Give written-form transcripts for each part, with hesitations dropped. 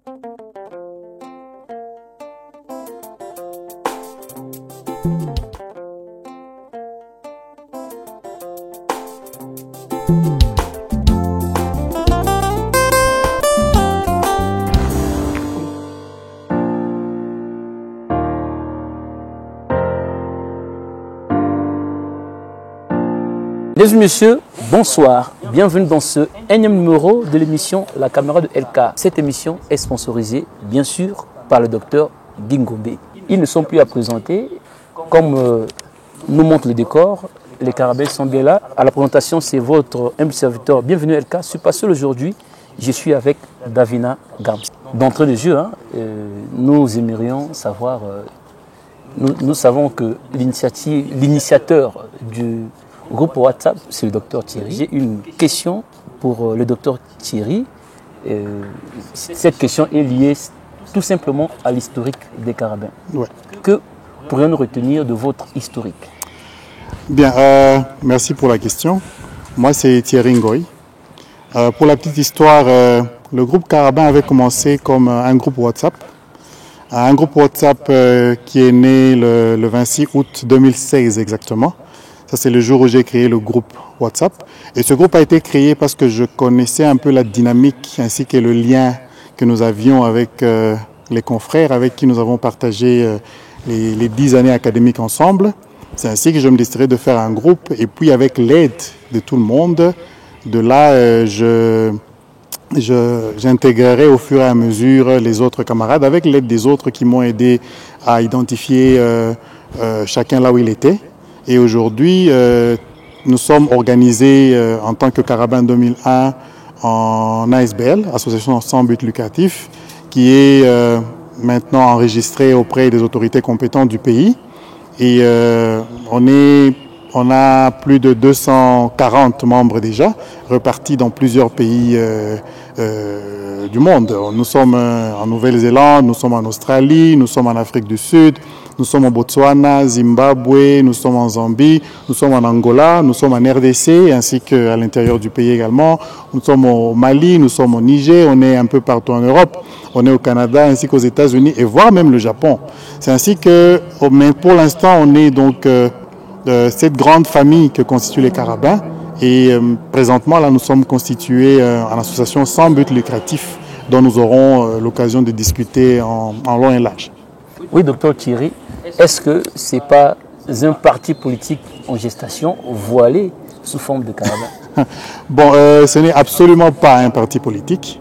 Mesdames et messieurs, bonsoir. Bienvenue dans ce énième numéro de l'émission La Caméra de LK. Cette émission est sponsorisée, bien sûr, par le docteur Guingombe. Ils ne sont plus à présenter. Comme nous montre le décor, les carabins sont bien là. À la présentation, c'est votre humble serviteur. Bienvenue LK. Je ne suis pas seul aujourd'hui. Je suis avec Davina Gams. D'entrée de jeu, nous aimerions savoir... Nous savons que l'initiateur du groupe WhatsApp, c'est le docteur Thierry. J'ai une question pour le docteur Thierry. Cette question est liée tout simplement à l'historique des carabins. Ouais. Que pourrions-nous retenir de votre historique? Bien, merci pour la question. Moi, c'est Thierry Ngoy. Pour la petite histoire, le groupe Carabin avait commencé comme un groupe WhatsApp. Un groupe WhatsApp qui est né le 26 août 2016 exactement. Ça, c'est le jour où j'ai créé le groupe WhatsApp. Et ce groupe a été créé parce que je connaissais un peu la dynamique ainsi que le lien que nous avions avec les confrères avec qui nous avons partagé les 10 années académiques ensemble. C'est ainsi que je me déciderai de faire un groupe. Et puis, avec l'aide de tout le monde, de là, j'intégrerai au fur et à mesure les autres camarades avec l'aide des autres qui m'ont aidé à identifier chacun là où il était. Et aujourd'hui, nous sommes organisés en tant que Carabin 2001 en ASBL, Association sans but lucratif, qui est maintenant enregistrée auprès des autorités compétentes du pays. Et on a plus de 240 membres déjà, repartis dans plusieurs pays du monde. Nous sommes en Nouvelle-Zélande, nous sommes en Australie, nous sommes en Afrique du Sud, nous sommes au Botswana, Zimbabwe, nous sommes en Zambie, nous sommes en Angola, nous sommes en RDC, ainsi qu'à l'intérieur du pays également. Nous sommes au Mali, nous sommes au Niger, on est un peu partout en Europe, on est au Canada, ainsi qu'aux États-Unis, et voire même le Japon. C'est ainsi que, mais pour l'instant, on est donc cette grande famille que constituent les Carabins. Et présentement, là, nous sommes constitués en association sans but lucratif, dont nous aurons l'occasion de discuter en long et large. Oui, docteur Thierry, est-ce que ce n'est pas un parti politique en gestation voilé sous forme de carabin? Bon, ce n'est absolument pas un parti politique.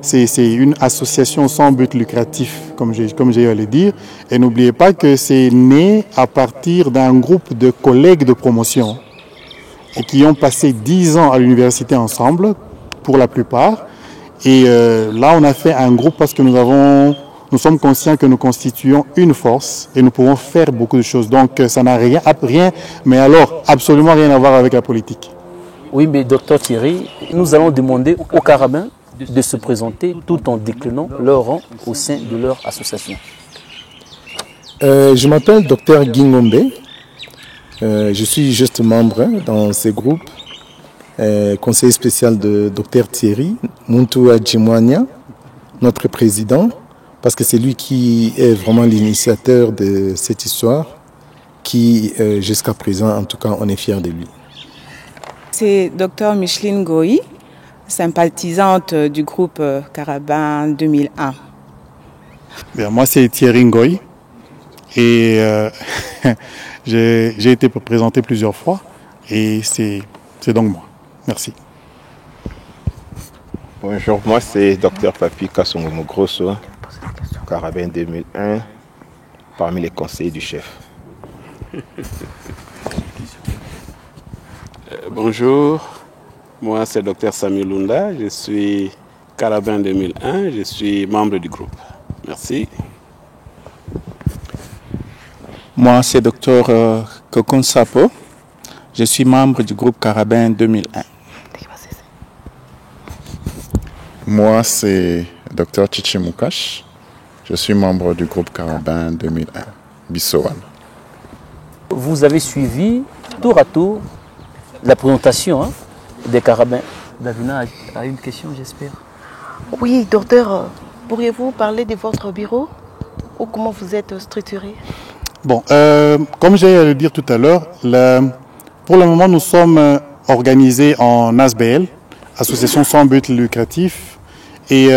C'est une association sans but lucratif, comme j'ai eu à le dire. Et n'oubliez pas que c'est né à partir d'un groupe de collègues de promotion et qui ont passé 10 ans à l'université ensemble, pour la plupart. Et là, on a fait un groupe parce que nous sommes conscients que nous constituons une force et nous pouvons faire beaucoup de choses. Donc, ça n'a rien, mais alors absolument rien à voir avec la politique. Oui, mais docteur Thierry, nous allons demander aux Carabins de se présenter tout en déclinant leur rang au sein de leur association. Je m'appelle docteur Guingombe. Je suis juste membre dans ce groupe, conseiller spécial de docteur Thierry Muntu Adjimwania, notre président, parce que c'est lui qui est vraiment l'initiateur de cette histoire, qui jusqu'à présent, en tout cas, on est fiers de lui. C'est docteur Micheline Goï, sympathisante du groupe Carabin 2001. Bien, moi, c'est Thierry Ngoy et j'ai été présenté plusieurs fois et c'est donc moi. Merci. Bonjour, moi c'est Dr Papi Kasongomo Grosso, Carabin 2001, parmi les conseillers du chef. Bonjour, moi c'est Dr Sami Lunda, je suis Carabin 2001, je suis membre du groupe. Merci. Moi c'est Dr Kokon Sapo, je suis membre du groupe Carabin 2001. Moi c'est Dr Chichi Mukash, je suis membre du groupe Carabin 2001, Bissowan. Vous avez suivi tour à tour la présentation des Carabins. Davina a une question, j'espère. Oui, docteur, Pourriez-vous parler de votre bureau ou comment vous êtes structuré? Bon, comme j'ai à le dire tout à l'heure, pour le moment, nous sommes organisés en ASBL, Association sans but lucratif, et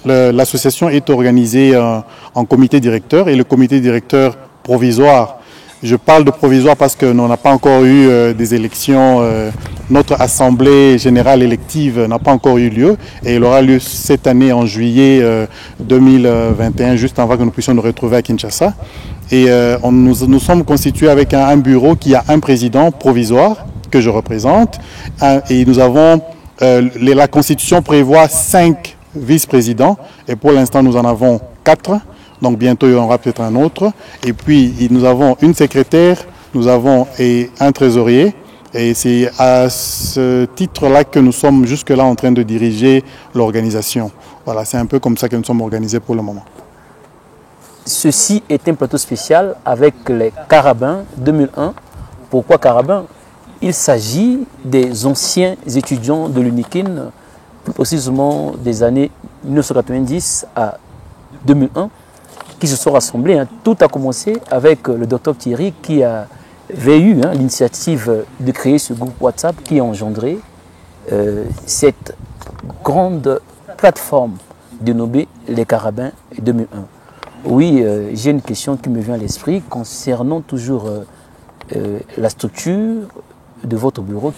l'association est organisée en comité directeur et le comité directeur provisoire. Je parle de provisoire parce que nous n'avons pas encore eu des élections. Notre assemblée générale élective n'a pas encore eu lieu et elle aura lieu cette année en juillet 2021, juste avant que nous puissions nous retrouver à Kinshasa. Et nous sommes constitués avec un bureau qui a un président provisoire que je représente. Et nous avons, la Constitution prévoit 5 vice-présidents et pour l'instant nous en avons 4. Donc bientôt il y en aura peut-être un autre. Et puis nous avons une secrétaire, nous avons un trésorier. Et c'est à ce titre-là que nous sommes jusque-là en train de diriger l'organisation. Voilà, c'est un peu comme ça que nous sommes organisés pour le moment. Ceci est un plateau spécial avec les Carabins 2001. Pourquoi Carabins? Il s'agit des anciens étudiants de l'UNIKIN, plus précisément des années 1990 à 2001, qui se sont rassemblés. Tout a commencé avec le docteur Thierry qui avait eu l'initiative de créer ce groupe WhatsApp qui a engendré cette grande plateforme dénommée les Carabins 2001. Oui, j'ai une question qui me vient à l'esprit concernant toujours la structure de votre bureau.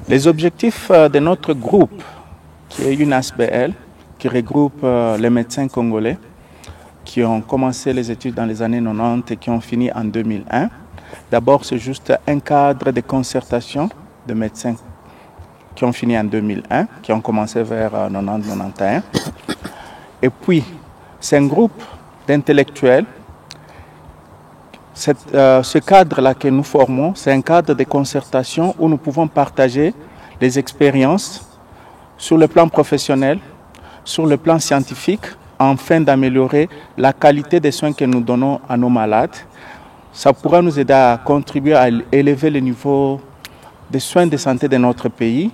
Les objectifs de notre groupe, qui est une ASBL, qui regroupe les médecins congolais, qui ont commencé les études dans les années 90 et qui ont fini en 2001. D'abord, c'est juste un cadre de concertation de médecins qui ont fini en 2001, qui ont commencé vers 90-91. Et puis, c'est un groupe d'intellectuels. Ce cadre-là que nous formons, c'est un cadre de concertation où nous pouvons partager les expériences sur le plan professionnel, sur le plan scientifique, afin d'améliorer la qualité des soins que nous donnons à nos malades. Ça pourra nous aider à contribuer à élever le niveau des soins de santé de notre pays.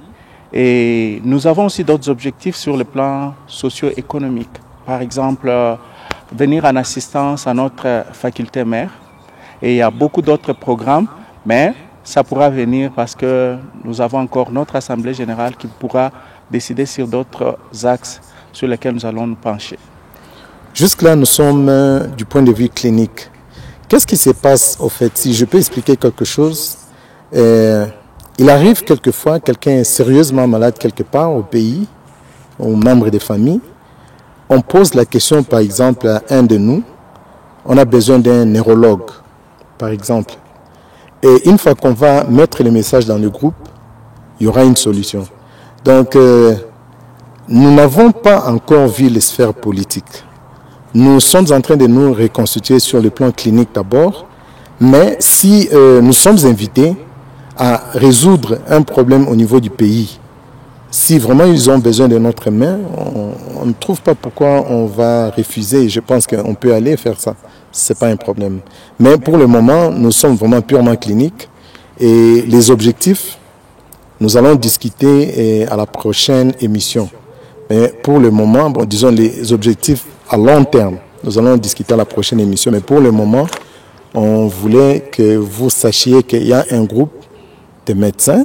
Et nous avons aussi d'autres objectifs sur le plan socio-économique. Par exemple, venir en assistance à notre faculté mère. Et il y a beaucoup d'autres programmes, mais ça pourra venir parce que nous avons encore notre Assemblée générale qui pourra décider sur d'autres axes sur lesquels nous allons nous pencher. Jusque-là, nous sommes du point de vue clinique. Qu'est-ce qui se passe au fait? Si je peux expliquer quelque chose, il arrive quelquefois, quelqu'un est sérieusement malade quelque part au pays, aux membres des familles. On pose la question, par exemple, à un de nous, on a besoin d'un neurologue, par exemple. Et une fois qu'on va mettre le message dans le groupe, il y aura une solution. Donc, nous n'avons pas encore vu les sphères politiques. Nous sommes en train de nous reconstituer sur le plan clinique d'abord, mais si nous sommes invités à résoudre un problème au niveau du pays, si vraiment ils ont besoin de notre main, on ne trouve pas pourquoi on va refuser. Je pense qu'on peut aller faire ça. Ce n'est pas un problème. Mais pour le moment, nous sommes vraiment purement cliniques. Et les objectifs, nous allons discuter à la prochaine émission. Mais pour le moment, bon, disons les objectifs à long terme, nous allons discuter à la prochaine émission. Mais pour le moment, on voulait que vous sachiez qu'il y a un groupe de médecins.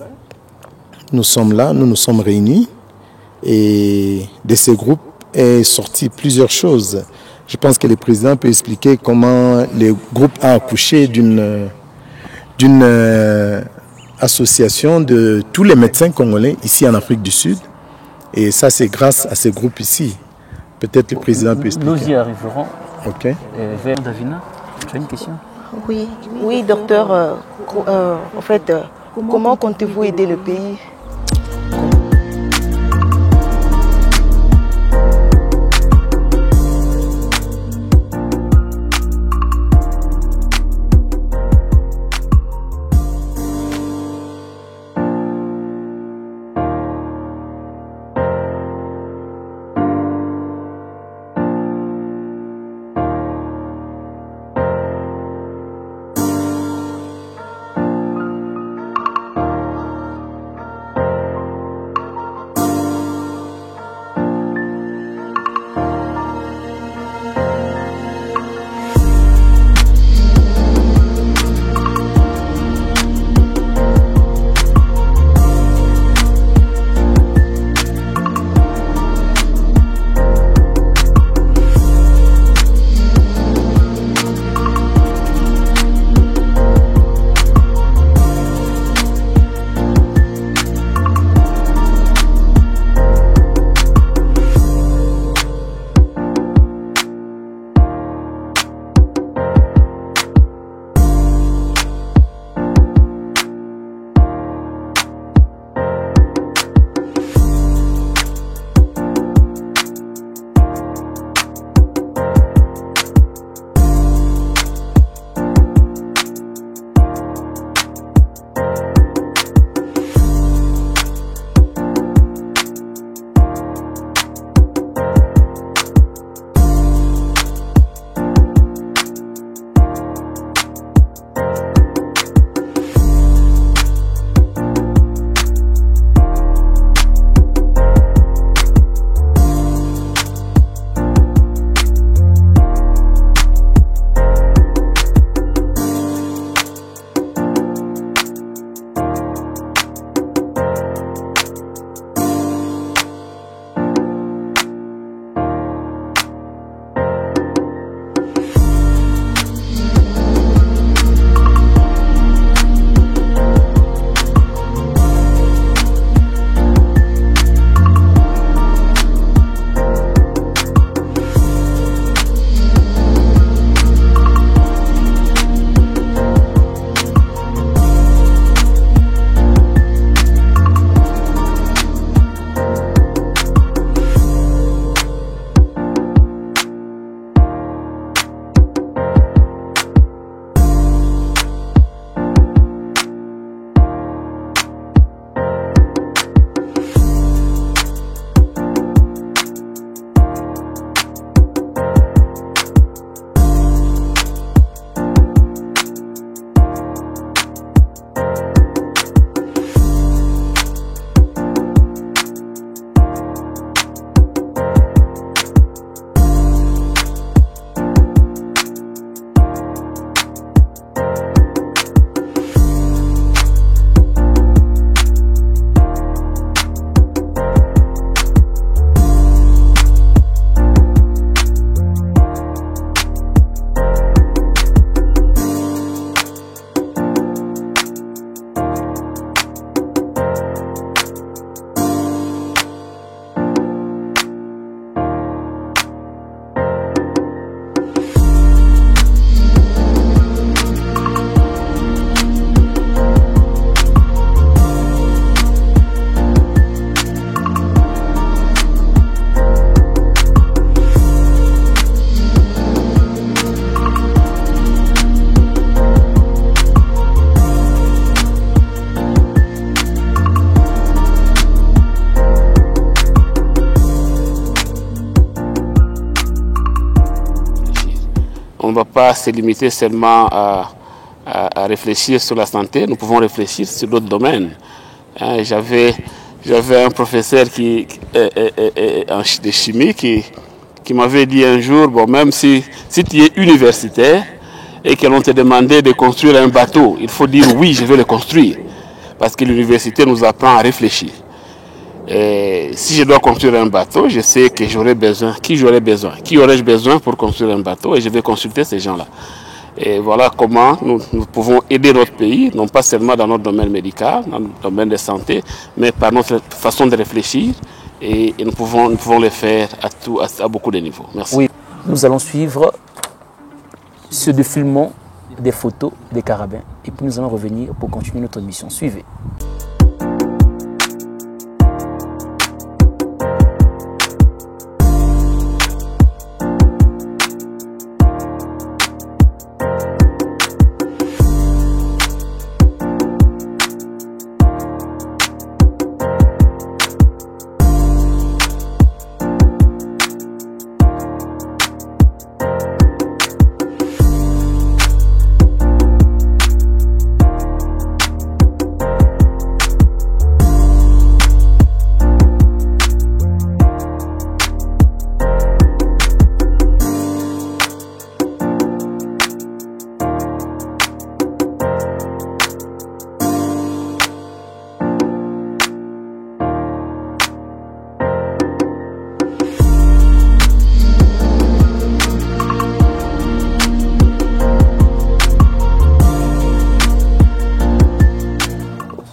Nous sommes là, nous nous sommes réunis. Et de ce groupe est sorti plusieurs choses. Je pense que le président peut expliquer comment le groupe a accouché d'une association de tous les médecins congolais ici en Afrique du Sud. Et ça, c'est grâce à ce groupe ici. Peut-être le président peut expliquer. Nous y arriverons. Ok. Vers Davina, tu as une question? Oui, docteur. En fait, comment comptez-vous aider le pays? ne va pas se limiter seulement à réfléchir sur la santé, nous pouvons réfléchir sur d'autres domaines. Hein, j'avais un professeur de chimie qui m'avait dit un jour, bon, même si tu es universitaire et que l'on te demandait de construire un bateau, il faut dire oui, je vais le construire. Parce que l'université nous apprend à réfléchir. Et si je dois construire un bateau, je sais que j'aurai besoin, qui aurais-je besoin pour construire un bateau, et je vais consulter ces gens-là. Et voilà comment nous pouvons aider notre pays, non pas seulement dans notre domaine médical, dans le domaine de santé, mais par notre façon de réfléchir. Et nous pouvons le faire à beaucoup de niveaux. Merci. Oui, nous allons suivre ce défilement des photos des carabins. Et puis nous allons revenir pour continuer notre mission. Suivez.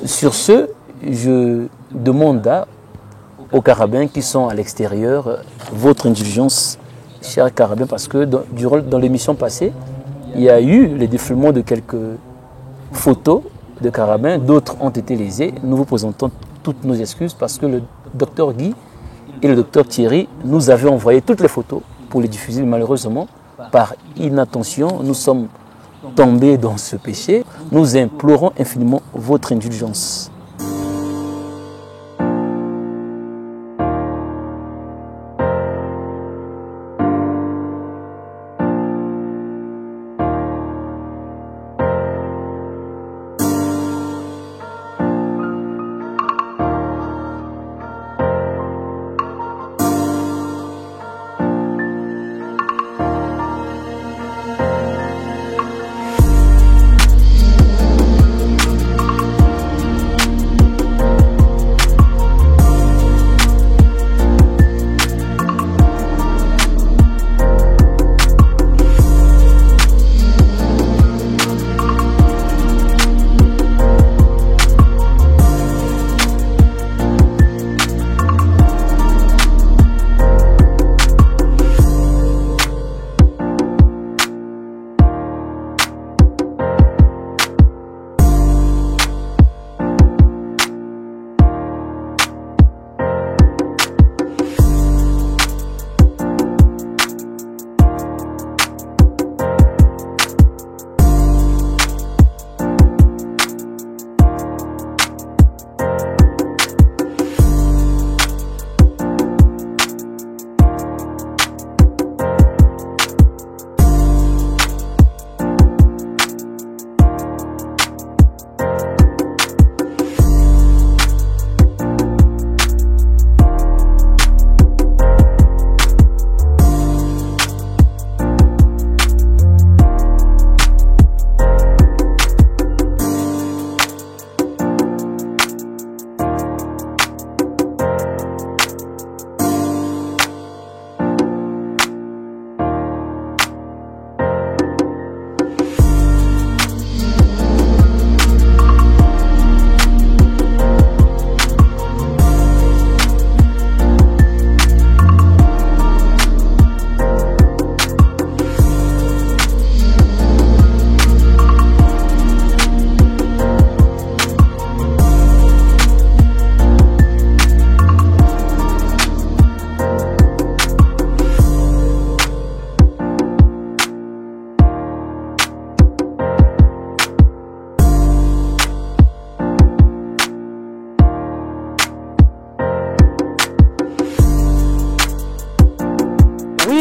Sur ce, je demande aux carabins qui sont à l'extérieur votre indulgence, chers carabins, parce que dans l'émission passée, il y a eu le défilement de quelques photos de carabins, d'autres ont été lésés. Nous vous présentons toutes nos excuses parce que le docteur Guy et le docteur Thierry nous avaient envoyé toutes les photos pour les diffuser. Malheureusement, par inattention, nous sommes tombés dans ce péché. Nous implorons infiniment votre indulgence.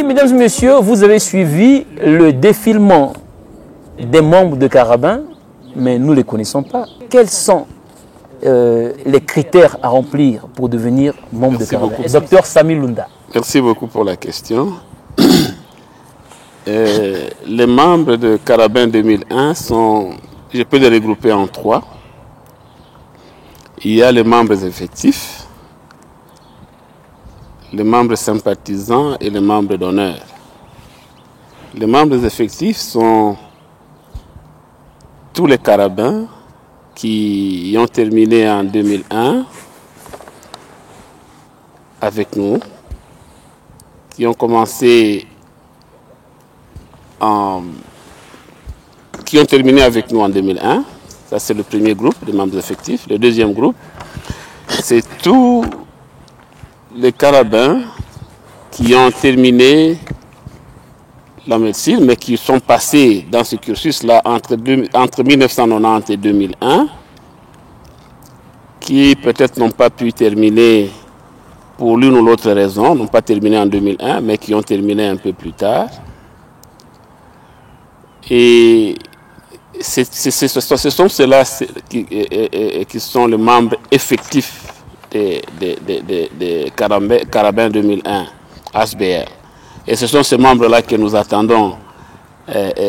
Ici, mesdames et messieurs, vous avez suivi le défilement des membres de Carabin, mais nous ne les connaissons pas. Quels sont les critères à remplir pour devenir membre de Carabin? Docteur Sami Lunda. Merci beaucoup pour la question. Les membres de Carabin 2001 sont, je peux les regrouper en 3. Il y a les membres effectifs, les membres sympathisants et les membres d'honneur. Les membres effectifs sont tous les Carabins qui ont terminé en 2001 avec nous, qui ont commencé qui ont terminé avec nous en 2001. Ça, c'est le premier groupe de membres effectifs. Le deuxième groupe, c'est tous les Carabins qui ont terminé la médecine, mais qui sont passés dans ce cursus-là entre 1990 et 2001, qui peut-être n'ont pas pu terminer pour l'une ou l'autre raison, n'ont pas terminé en 2001, mais qui ont terminé un peu plus tard. Et ce sont ceux-là qui sont les membres effectifs des Carabin 2001, HBR. Et ce sont ces membres-là que nous attendons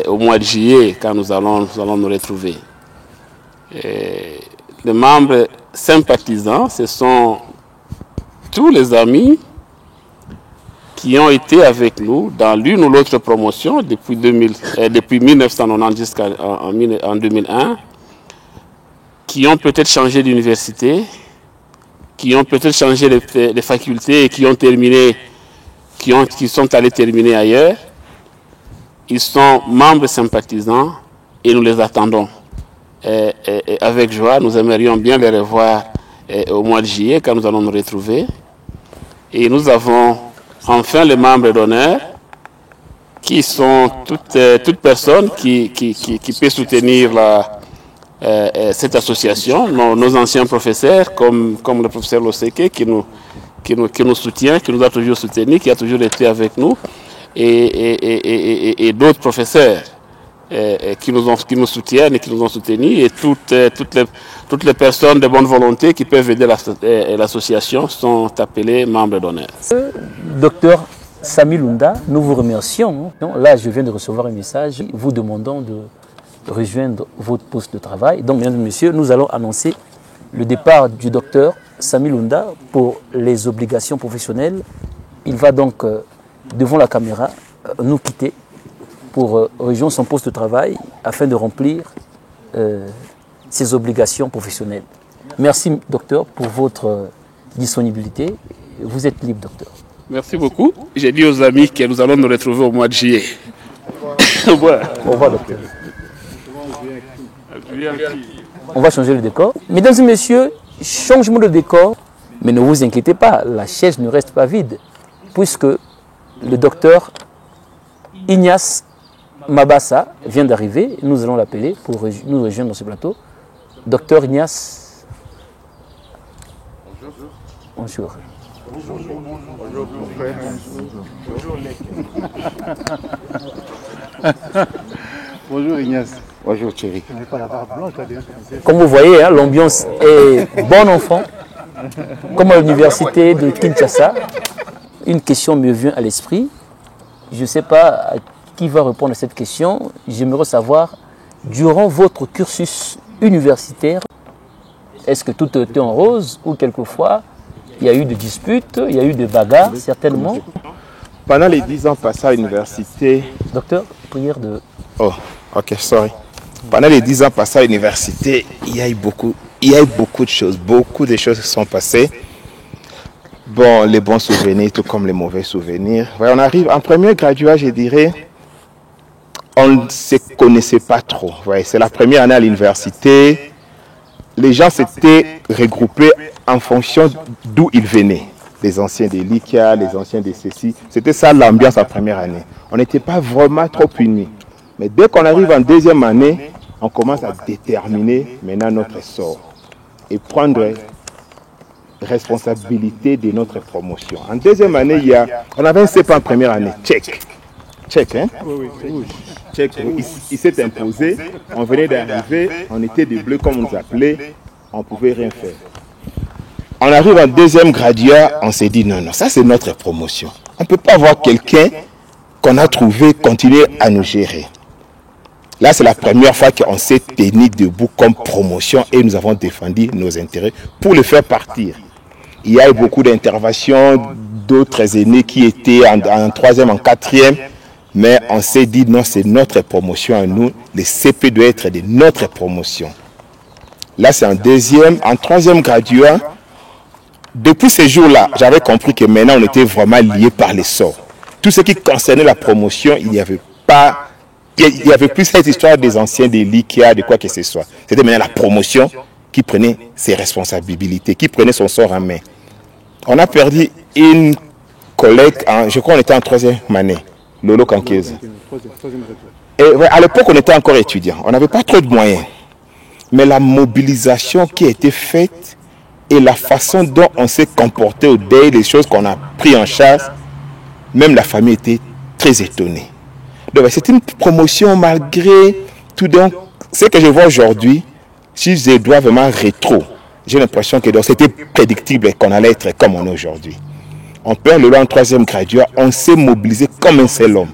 au mois de juillet, quand nous allons nous retrouver. Et les membres sympathisants, ce sont tous les amis qui ont été avec nous dans l'une ou l'autre promotion depuis 1990 jusqu'en 2001, qui ont peut-être changé d'université, qui ont peut-être changé de faculté et qui ont terminé, qui sont allés terminer ailleurs. Ils sont membres sympathisants et nous les attendons. Et avec joie, nous aimerions bien les revoir au mois de juillet quand nous allons nous retrouver. Et nous avons enfin les membres d'honneur qui sont toute personne qui peut soutenir cette association, nos anciens professeurs comme le professeur Loseke qui nous soutient, qui nous a toujours soutenus, qui a toujours été avec nous, et d'autres professeurs qui nous soutiennent et qui nous ont soutenus, et toutes les personnes de bonne volonté qui peuvent aider l'association sont appelées membres d'honneur. Docteur Sami Lunda, nous vous remercions. Là, je viens de recevoir un message vous demandant de rejoindre votre poste de travail. Donc, mesdames et messieurs, nous allons annoncer le départ du docteur Sami Lunda pour les obligations professionnelles. Il va donc, devant la caméra, nous quitter pour rejoindre son poste de travail afin de remplir ses obligations professionnelles. Merci, docteur, pour votre disponibilité. Vous êtes libre, docteur. Merci beaucoup. J'ai dit aux amis que nous allons nous retrouver au mois de juillet. Au revoir, docteur. On va changer le décor. Mesdames et messieurs, changement de décor. Mais ne vous inquiétez pas, la chaise ne reste pas vide, puisque le docteur Ignace Mabassa vient d'arriver. Nous allons l'appeler pour nous rejoindre dans ce plateau. Docteur Ignace. Bonjour. Bonjour. Bonjour. Bonjour Ignace. Bonjour Thierry. Comme vous voyez, l'ambiance est bon enfant. Comme à l'université de Kinshasa, une question me vient à l'esprit. Je ne sais pas qui va répondre à cette question. J'aimerais savoir, durant votre cursus universitaire, est-ce que tout était en rose ou quelquefois il y a eu des disputes, il y a eu des bagarres, certainement? Pendant les 10 ans passés à l'université... Docteur, prière de... Oh, ok, sorry. Pendant les 10 ans passés à l'université, il y a eu beaucoup de choses. Beaucoup de choses qui sont passées. Bon, les bons souvenirs, tout comme les mauvais souvenirs. Ouais, on arrive en premier graduat, je dirais, on ne se connaissait pas trop. Ouais, c'est la première année à l'université. Les gens s'étaient regroupés en fonction d'où ils venaient. Les anciens de l'ICA, les anciens de ceci. C'était ça l'ambiance en première année. On n'était pas vraiment trop unis. Mais dès qu'on arrive en deuxième année, on commence à déterminer maintenant notre sort. Et prendre responsabilité de notre promotion. En deuxième année, on avait un CEPA en première année, Tchèque. Tchèque, hein? Oui. Tchèque, il s'est imposé, on venait d'arriver, on était des bleus comme on nous appelait, on ne pouvait rien faire. On arrive en deuxième graduat, on s'est dit non, ça c'est notre promotion. On ne peut pas avoir quelqu'un qu'on a trouvé continuer à nous gérer. Là, c'est la première fois qu'on s'est tenu debout comme promotion et nous avons défendu nos intérêts pour le faire partir. Il y a eu beaucoup d'interventions d'autres aînés qui étaient en troisième, en quatrième, mais on s'est dit non, c'est notre promotion à nous. Le CP doit être de notre promotion. Là, c'est en deuxième, en troisième graduat. Depuis ces jours-là, j'avais compris que maintenant, on était vraiment liés par les sorts. Tout ce qui concernait la promotion, il n'y avait plus cette histoire des anciens, des liquides, de quoi que ce soit. C'était maintenant la promotion qui prenait ses responsabilités, qui prenait son sort en main. On a perdu une collègue, je crois qu'on était en troisième année, Lolo Kankez. Et à l'époque, on était encore étudiants. On n'avait pas trop de moyens. Mais la mobilisation qui a été faite et la façon dont on s'est comporté au deuil, les choses qu'on a pris en charge, même la famille était très étonnée. Donc c'est une promotion malgré tout. Donc, ce que je vois aujourd'hui, si je dois vraiment rétro, j'ai l'impression que c'était prédictible qu'on allait être comme on est aujourd'hui. On perd le lot en troisième graduat, on s'est mobilisé comme un seul homme.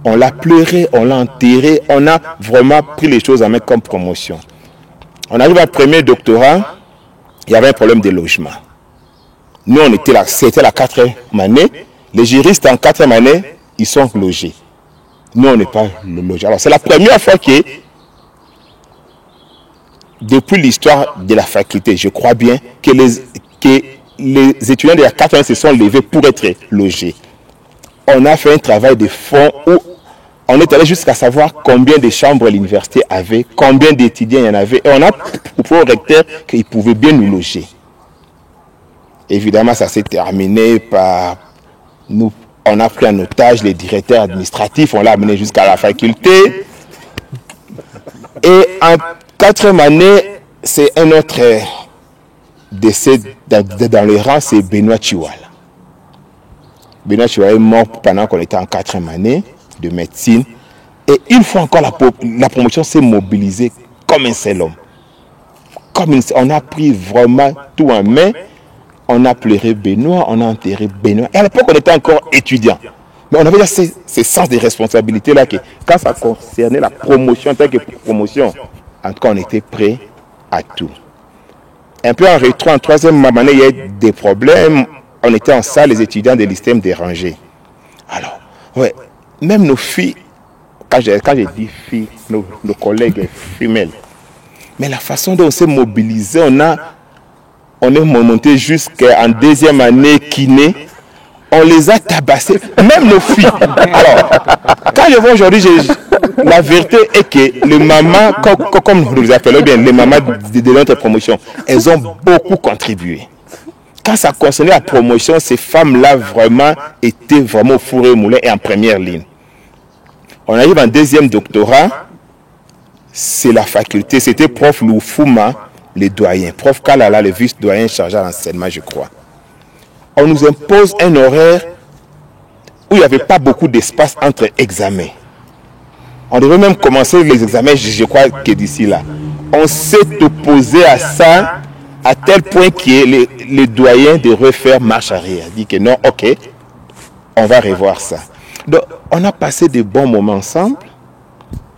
On l'a pleuré, on l'a enterré, on a vraiment pris les choses en main comme promotion. On arrive à premier doctorat, il y avait un problème de logement. Nous, on était là, c'était la quatrième année. Les juristes en quatrième année, ils sont logés. Nous, on n'est pas logés. Alors, c'est la première fois que, depuis l'histoire de la faculté, je crois bien que les étudiants de la quatrième année se sont levés pour être logés. On a fait un travail de fond où on est allé jusqu'à savoir combien de chambres l'université avait, combien d'étudiants il y en avait. Et on a prouvé au recteur qu'il pouvait bien nous loger. Évidemment, ça s'est terminé par nous. On a pris en otage les directeurs administratifs, on l'a amené jusqu'à la faculté. Et en quatrième année, c'est un autre décès dans les rangs, c'est Benoît Chiwala. Benoît Chiwala est mort pendant qu'on était en quatrième année de médecine. Et une fois encore, la promotion s'est mobilisée comme un seul homme. On a pris vraiment tout en main. On a pleuré Benoît, on a enterré Benoît. Et à l'époque, on était encore étudiants. Mais on avait déjà ces sens de responsabilité-là que quand ça concernait la promotion en tant que promotion, en tout cas, on était prêts à tout. Un peu en rétro, en troisième année, il y a eu des problèmes. On était en salle, les étudiants de l'ISTEM dérangés. Alors, ouais, même nos filles, quand j'ai dit filles, nos collègues femelles, mais la façon dont on s'est mobilisé, on est monté jusqu'en deuxième année kiné, on les a tabassés, même nos filles. Alors, quand je vois aujourd'hui, la vérité est que les mamans, comme nous les appelons bien, les mamans de notre promotion, elles ont beaucoup contribué. Quand ça concernait la promotion, ces femmes-là vraiment étaient vraiment au four et au moulin et en première ligne. On arrive en deuxième doctorat, c'est la faculté, c'était prof Loufouma, les doyens, prof Kalala, le vice-doyen chargé à l'enseignement, je crois. On nous impose un horaire où il n'y avait pas beaucoup d'espace entre examens. On devait même commencer les examens, je crois que d'ici là. On s'est opposé à ça, à tel point que les doyens de refaire marche arrière. Dit que non, ok, on va revoir ça. Donc, on a passé de bons moments ensemble,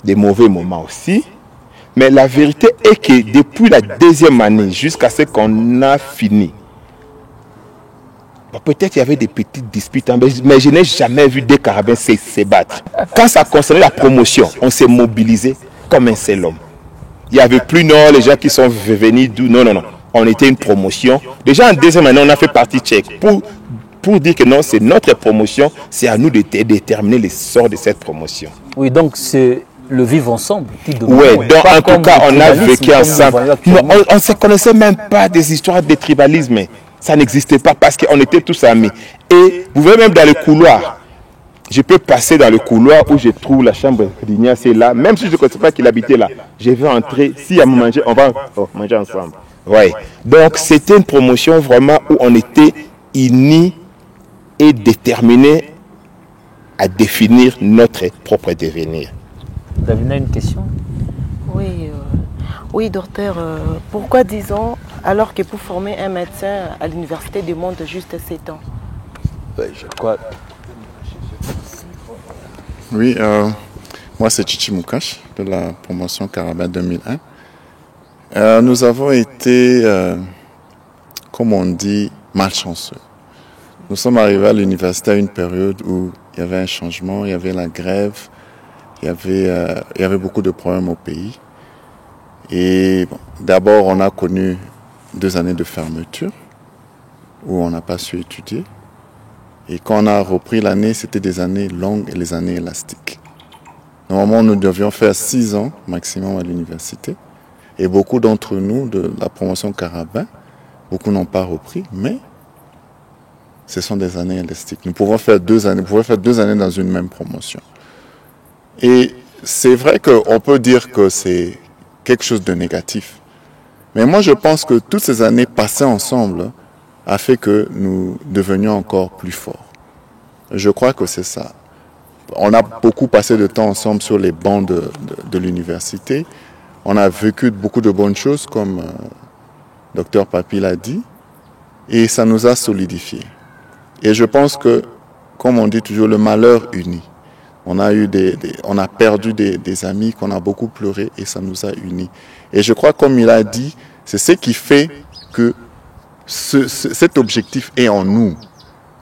des mauvais moments aussi. Mais la vérité est que depuis la deuxième année jusqu'à ce qu'on a fini, peut-être il y avait des petites disputes, mais je n'ai jamais vu des carabins se battre. Quand ça concernait la promotion, on s'est mobilisé comme un seul homme. Il n'y avait plus non, les gens qui sont venus d'où. Non. On était une promotion. Déjà en deuxième année, on a fait partie tchèque pour dire que non, c'est notre promotion, c'est à nous de déterminer les sorts de cette promotion. Oui, donc c'est le vivre ensemble qui demande. Oui, donc en tout cas, on a vécu ensemble. On ne se connaissait même pas des histoires de tribalisme. Ça n'existait pas parce qu'on était tous amis. Et vous voyez même dans le couloir, je peux passer dans le couloir où je trouve la chambre d'Ignace là, même si je ne connaissais pas qu'il habitait là. Je vais entrer, s'il y a à manger, on va manger ensemble. Ouais. Donc c'était une promotion vraiment où on était unis et déterminés à définir notre propre devenir. Davina, une question? Oui, docteur. Pourquoi 10 ans alors que pour former un médecin à l'université demande juste 7 ans? Je crois. Oui, moi c'est Chichi Mukash de la promotion Carabin 2001. Nous avons été, comme on dit, malchanceux. Nous sommes arrivés à l'université à une période où il y avait un changement, il y avait la grève, il y avait beaucoup de problèmes au pays. Et bon, d'abord, on a connu 2 années de fermeture où on n'a pas su étudier. Et quand on a repris l'année, c'était des années longues et les années élastiques. Normalement, nous devions faire 6 ans maximum à l'université. Et beaucoup d'entre nous, de la promotion Carabin, beaucoup n'ont pas repris, mais ce sont des années élastiques. Nous pouvons faire 2 années, vous pouvez faire 2 années dans une même promotion. Et c'est vrai qu'on peut dire que c'est quelque chose de négatif. Mais moi, je pense que toutes ces années passées ensemble a fait que nous devenions encore plus forts. Je crois que c'est ça. On a beaucoup passé de temps ensemble sur les bancs de l'université. On a vécu beaucoup de bonnes choses, comme Dr Papi l'a dit, et ça nous a solidifiés. Et je pense que, comme on dit toujours, le malheur unit. On a perdu des amis qu'on a beaucoup pleuré et ça nous a unis. Et je crois, comme il a dit, c'est ce qui fait que cet objectif est en nous,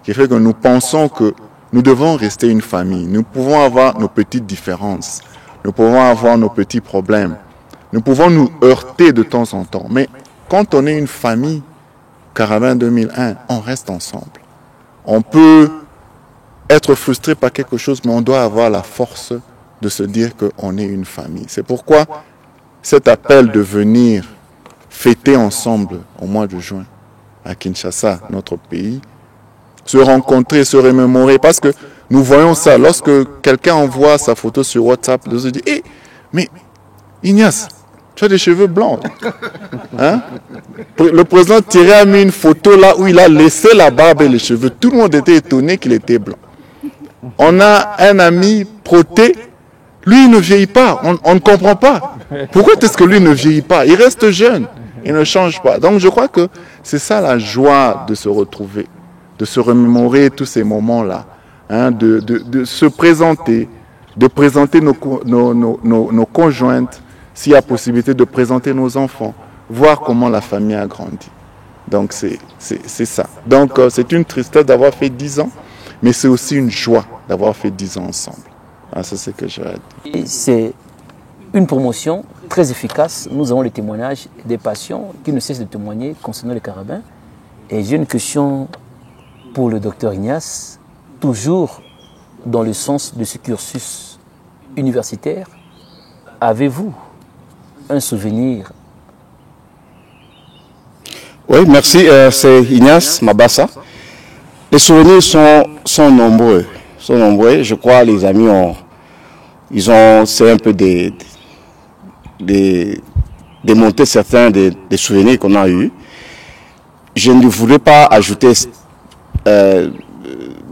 qui fait que nous pensons que nous devons rester une famille. Nous pouvons avoir nos petites différences, nous pouvons avoir nos petits problèmes, nous pouvons nous heurter de temps en temps. Mais quand on est une famille, Carabin 2001, on reste ensemble. On peut être frustré par quelque chose, mais on doit avoir la force de se dire qu'on est une famille. C'est pourquoi cet appel de venir fêter ensemble au mois de juin à Kinshasa, notre pays, se rencontrer, se remémorer, parce que nous voyons ça. Lorsque quelqu'un envoie sa photo sur WhatsApp, on se dit « Hé, mais Ignace, tu as des cheveux blancs. » Hein? Le président Thierry a mis une photo là où il a laissé la barbe et les cheveux. Tout le monde était étonné qu'il était blanc. On a un ami Proté, lui il ne vieillit pas, on ne comprend pas. Pourquoi est-ce que lui ne vieillit pas? Il reste jeune, il ne change pas. Donc je crois que c'est ça la joie de se retrouver, de se remémorer tous ces moments-là, hein, de se présenter, de présenter nos conjointes, s'il y a possibilité de présenter nos enfants, voir comment la famille a grandi. Donc c'est ça. Donc c'est une tristesse d'avoir fait 10 ans, mais c'est aussi une joie d'avoir fait 10 ans ensemble. Ah, c'est ce que j'aurais dit. C'est une promotion très efficace. Nous avons les témoignages des patients qui ne cessent de témoigner concernant les carabins. Et j'ai une question pour le docteur Ignace, toujours dans le sens de ce cursus universitaire. Avez-vous un souvenir? Oui, merci. C'est Ignace Mabassa. Les souvenirs sont nombreux. Je crois que les amis c'est un peu démonter certains des souvenirs qu'on a eus. Je ne voudrais pas ajouter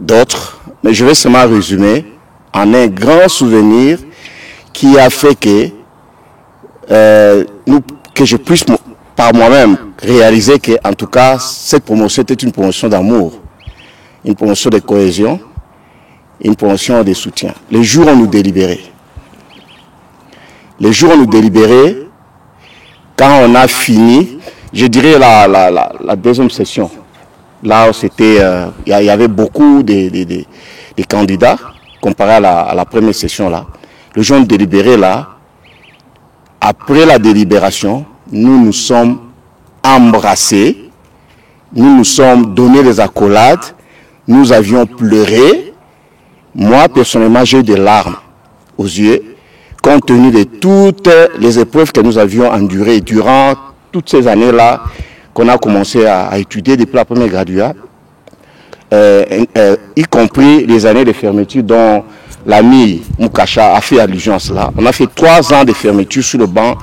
d'autres, mais je vais seulement résumer en un grand souvenir qui a fait que je puisse par moi-même réaliser que, en tout cas, cette promotion était une promotion d'amour, une promotion de cohésion, une promotion de soutien. Les jours où on nous délibérait. Quand on a fini, je dirais la deuxième session, là où c'était, il y avait beaucoup de candidats comparé à la première session là. Le jour où on délibérait là, après la délibération, nous nous sommes embrassés, nous nous sommes donné des accolades, nous avions pleuré. Moi, personnellement, j'ai eu des larmes aux yeux, compte tenu de toutes les épreuves que nous avions endurées durant toutes ces années-là qu'on a commencé à étudier depuis la première graduate, y compris les années de fermeture dont l'ami Mukasha a fait allusion à cela. On a fait 3 ans de fermeture sur le banc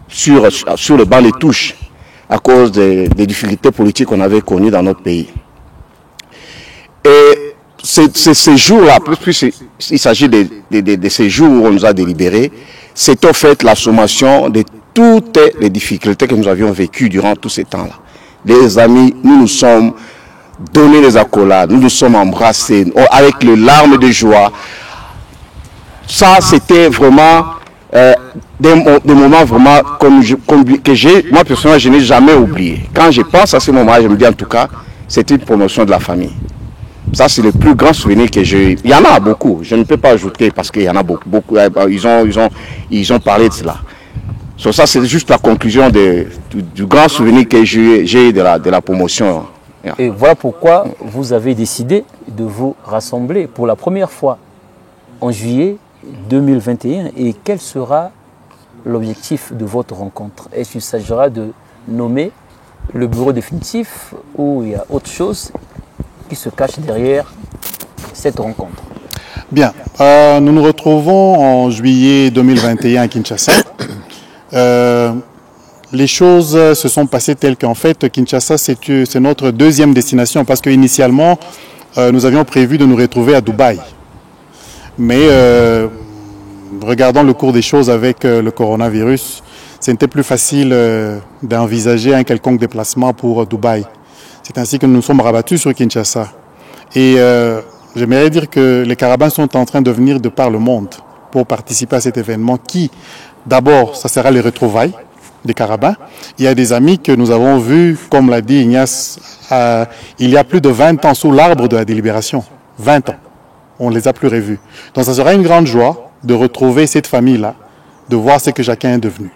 sur le banc des touches à cause des difficultés politiques qu'on avait connues dans notre pays. Et ces jours-là, il s'agit de ces jours où on nous a délibéré, c'est en fait la sommation de toutes les difficultés que nous avions vécues durant tous ces temps-là. Les amis, nous nous sommes donnés les accolades, nous nous sommes embrassés avec les larmes de joie. Ça, c'était vraiment des moments vraiment que moi personnellement, je n'ai jamais oublié. Quand je pense à ces moments, je me dis en tout cas, c'était une promotion de la famille. Ça, c'est le plus grand souvenir que j'ai. Il y en a beaucoup, je ne peux pas ajouter parce qu'il y en a beaucoup. Ils ont parlé de cela. So, ça, c'est juste la conclusion du grand souvenir que j'ai de la promotion. Et voilà pourquoi vous avez décidé de vous rassembler pour la première fois en juillet 2021. Et quel sera l'objectif de votre rencontre? Est-ce qu'il s'agira de nommer le bureau définitif ou il y a autre chose qui se cache derrière cette rencontre? Bien, nous nous retrouvons en juillet 2021 à Kinshasa. Les choses se sont passées telles qu'en fait, Kinshasa, c'est notre deuxième destination parce qu'initialement, nous avions prévu de nous retrouver à Dubaï. Mais regardant le cours des choses avec le coronavirus, c'était plus facile d'envisager un quelconque déplacement pour Dubaï. C'est ainsi que nous nous sommes rabattus sur Kinshasa. Et j'aimerais dire que les Carabins sont en train de venir de par le monde pour participer à cet événement qui, d'abord, ça sera les retrouvailles des Carabins. Il y a des amis que nous avons vus, comme l'a dit Ignace, il y a plus de 20 ans sous l'arbre de la délibération. 20 ans. On ne les a plus revus. Donc ça sera une grande joie de retrouver cette famille-là, de voir ce que chacun est devenu.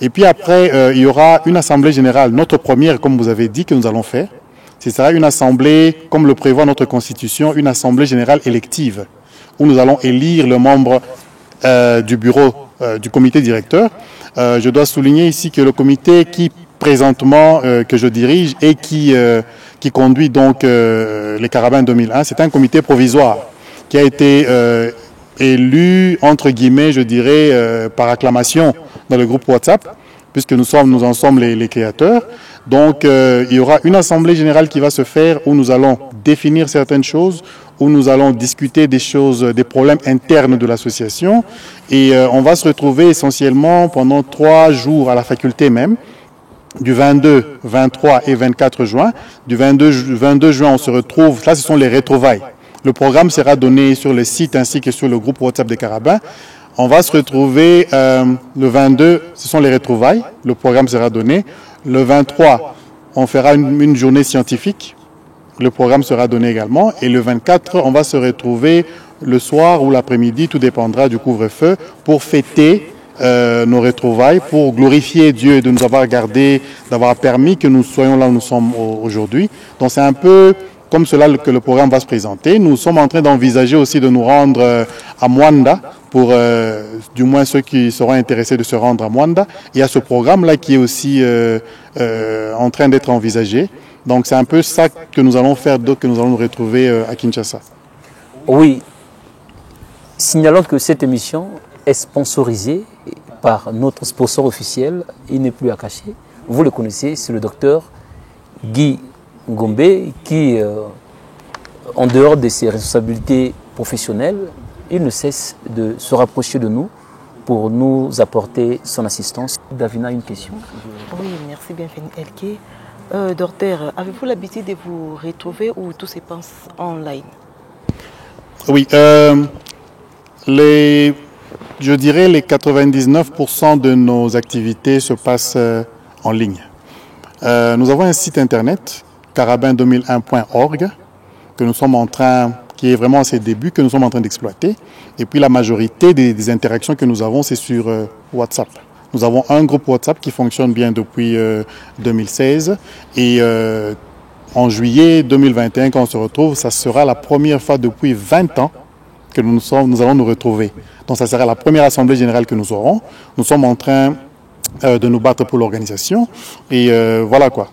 Et puis après, il y aura une assemblée générale, notre première, comme vous avez dit, que nous allons faire. Ce sera une assemblée, comme le prévoit notre constitution, une assemblée générale élective, où nous allons élire le membre du bureau, du comité directeur. Je dois souligner ici que le comité qui, présentement, que je dirige et qui conduit donc les Carabins 2001, c'est un comité provisoire qui a été élu, entre guillemets, je dirais, par acclamation dans le groupe WhatsApp, puisque nous en sommes les créateurs. Donc, il y aura une assemblée générale qui va se faire où nous allons définir certaines choses, où nous allons discuter des choses, des problèmes internes de l'association. Et on va se retrouver essentiellement pendant 3 jours à la faculté même, du 22, 23 et 24 juin. Du 22 juin, on se retrouve, là ce sont les retrouvailles. Le programme sera donné sur le site ainsi que sur le groupe WhatsApp des Carabins. On va se retrouver le 22, ce sont les retrouvailles, le programme sera donné. Le 23, on fera une journée scientifique, le programme sera donné également. Et le 24, on va se retrouver le soir ou l'après-midi, tout dépendra du couvre-feu, pour fêter nos retrouvailles, pour glorifier Dieu de nous avoir gardés, d'avoir permis que nous soyons là où nous sommes aujourd'hui. Donc c'est un peu comme cela que le programme va se présenter. Nous sommes en train d'envisager aussi de nous rendre à Mwanda, pour du moins ceux qui seront intéressés de se rendre à Mwanda. Il y a ce programme-là qui est aussi en train d'être envisagé. Donc c'est un peu ça que nous allons faire, que nous allons nous retrouver à Kinshasa. Oui, signalons que cette émission est sponsorisée par notre sponsor officiel, il n'est plus à cacher. Vous le connaissez, c'est le docteur Guy Ngombe qui, en dehors de ses responsabilités professionnelles, il ne cesse de se rapprocher de nous pour nous apporter son assistance. Davina, une question? Oui, merci, bienvenue Elke. Docteur, avez-vous l'habitude de vous retrouver ou tout se passe en ligne? Oui, je dirais les 99% de nos activités se passent en ligne. Nous avons un site internet, carabin2001.org, que nous sommes en train, qui est vraiment à ses débuts, que nous sommes en train d'exploiter. Et puis la majorité des interactions que nous avons, c'est sur WhatsApp. Nous avons un groupe WhatsApp qui fonctionne bien depuis 2016. Et en juillet 2021, quand on se retrouve, ça sera la première fois depuis 20 ans que nous allons nous retrouver. Donc ça sera la première assemblée générale que nous aurons. Nous sommes en train de nous battre pour l'organisation. Et voilà quoi.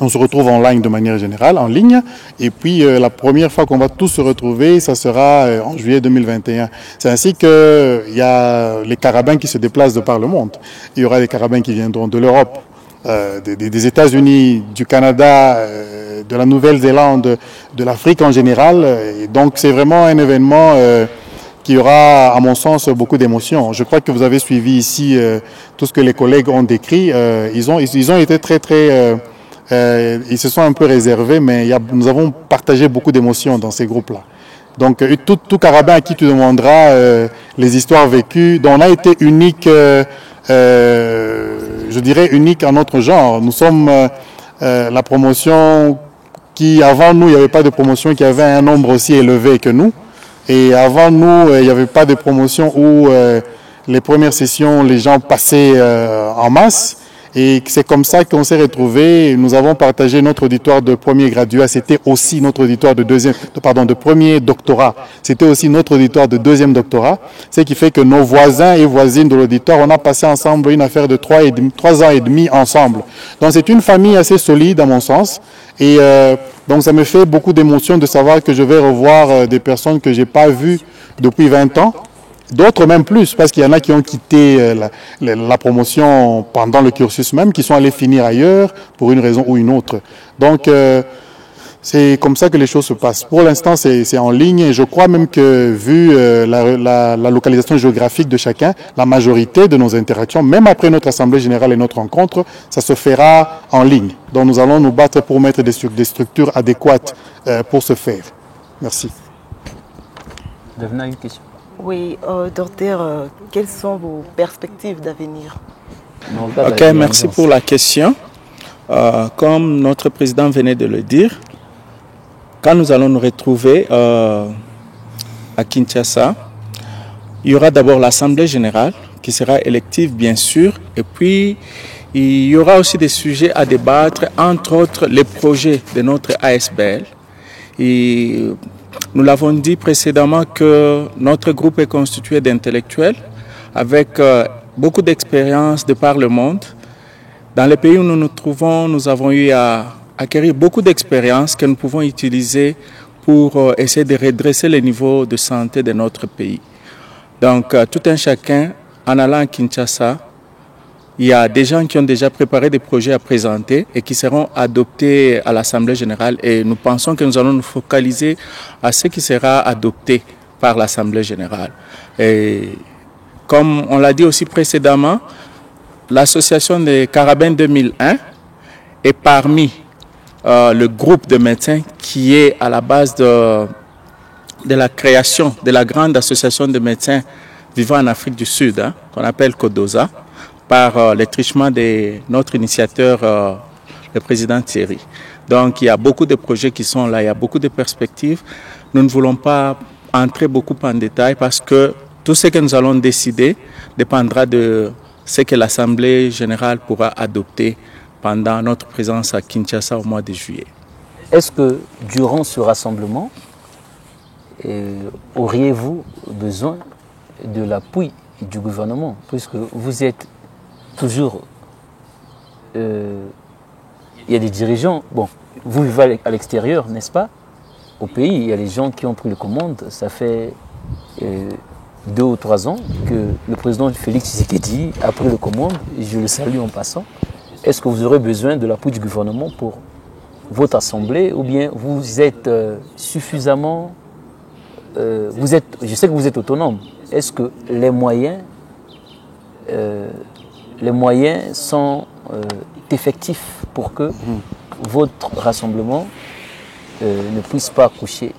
On se retrouve en ligne de manière générale, en ligne. Et puis, la première fois qu'on va tous se retrouver, ça sera en juillet 2021. C'est ainsi qu'il y a les carabins qui se déplacent de par le monde. Il y aura des carabins qui viendront de l'Europe, des États-Unis, du Canada, de la Nouvelle-Zélande, de l'Afrique en général. Et donc, c'est vraiment un événement qui aura, à mon sens, beaucoup d'émotions. Je crois que vous avez suivi ici tout ce que les collègues ont décrit. Ils ont été très... ils se sont un peu réservés, mais nous avons partagé beaucoup d'émotions dans ces groupes-là. Donc, tout carabin à qui tu demanderas les histoires vécues, dont on a été unique, je dirais unique en notre genre. Nous sommes la promotion qui, avant nous, il n'y avait pas de promotion qui avait un nombre aussi élevé que nous. Et avant nous, il n'y avait pas de promotion où les premières sessions, les gens passaient en masse. Et c'est comme ça qu'on s'est retrouvés. Nous avons partagé notre auditoire de premier graduat. C'était aussi notre auditoire de premier doctorat. C'était aussi notre auditoire de deuxième doctorat. Ce qui fait que nos voisins et voisines de l'auditoire, on a passé ensemble une affaire de 3 ans et demi ensemble. Donc c'est une famille assez solide à mon sens. Et donc ça me fait beaucoup d'émotion de savoir que je vais revoir des personnes que j'ai pas vues depuis 20 ans. D'autres même plus, parce qu'il y en a qui ont quitté la promotion pendant le cursus même, qui sont allés finir ailleurs pour une raison ou une autre. Donc, c'est comme ça que les choses se passent. Pour l'instant, c'est en ligne et je crois même que, vu la localisation géographique de chacun, la majorité de nos interactions, même après notre assemblée générale et notre rencontre, ça se fera en ligne. Donc, nous allons nous battre pour mettre des structures adéquates pour ce faire. Merci. Davina, une question. Oui, docteur, quelles sont vos perspectives d'avenir? Ok, merci pour la question. Comme notre président venait de le dire, quand nous allons nous retrouver à Kinshasa, il y aura d'abord l'Assemblée générale qui sera élective, bien sûr, et puis il y aura aussi des sujets à débattre, entre autres les projets de notre ASBL. Et nous l'avons dit précédemment que notre groupe est constitué d'intellectuels avec beaucoup d'expérience de par le monde. Dans les pays où nous nous trouvons, nous avons eu à acquérir beaucoup d'expérience que nous pouvons utiliser pour essayer de redresser le niveau de santé de notre pays. Donc, tout un chacun, en allant à Kinshasa, il y a des gens qui ont déjà préparé des projets à présenter et qui seront adoptés à l'Assemblée générale. Et nous pensons que nous allons nous focaliser à ce qui sera adopté par l'Assemblée générale. Et comme on l'a dit aussi précédemment, l'association des Carabins 2001 est parmi le groupe de médecins qui est à la base de la création de la grande association de médecins vivant en Afrique du Sud, qu'on appelle CODOSA, par le truchement de notre initiateur, le président Thierry. Donc il y a beaucoup de projets qui sont là, il y a beaucoup de perspectives. Nous ne voulons pas entrer beaucoup en détail parce que tout ce que nous allons décider dépendra de ce que l'Assemblée générale pourra adopter pendant notre présence à Kinshasa au mois de juillet. Est-ce que durant ce rassemblement, auriez-vous besoin de l'appui du gouvernement, puisque vous êtes toujours, il y a des dirigeants, bon, vous vivez à l'extérieur, n'est-ce pas? Au pays, il y a les gens qui ont pris les commandes. Ça fait 2 ou 3 ans que le président Félix Tshisekedi a pris les commandes. Je le salue en passant. Est-ce que vous aurez besoin de l'appui du gouvernement pour votre assemblée, ou bien vous êtes suffisamment, je sais que vous êtes autonome. Est-ce que les moyens sont effectifs pour que votre rassemblement ne puisse pas accoucher